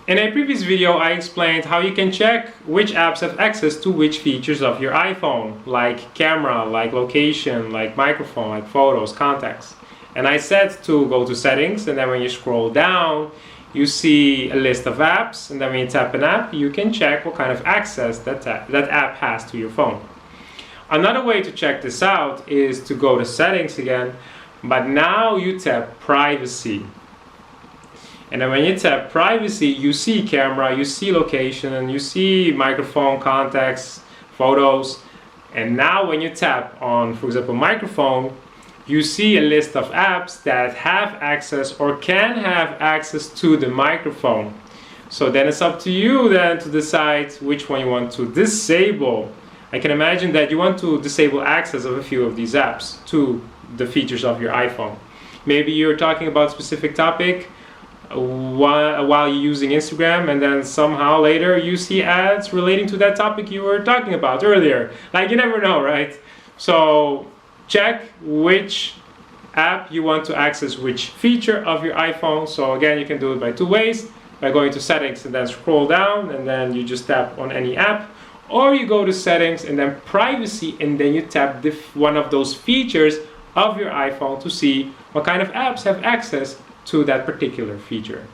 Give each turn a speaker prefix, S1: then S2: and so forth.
S1: In a previous video, I explained how you can check which apps have access to which features of your iPhone, like camera, like location, like microphone, like photos, contacts. And I said to go to settings, and then when you scroll down, you see a list of apps, and then when you tap an app, you can check what kind of access that app has to your phone. Another way to check this out is to go to settings again, but now you tap privacy. And then when you tap privacy, you see camera, you see location, and you see microphone, contacts, photos. And now when you tap on, for example, microphone, you see a list of apps that have access or can have access to the microphone. So then it's up to you then to decide which one you want to disable. I can imagine that you want to disable access of a few of these apps to the features of your iPhone. Maybe you're talking about a specific topic while you're using Instagram, and then somehow later you see ads relating to that topic you were talking about earlier. Like, you never know, right? So check which app you want to access which feature of your iPhone. So again, you can do it by two ways: by going to settings and then scroll down, and then you just tap on any app, or you go to settings and then privacy, and then you tap one of those features of your iPhone to see what kind of apps have access to that particular feature.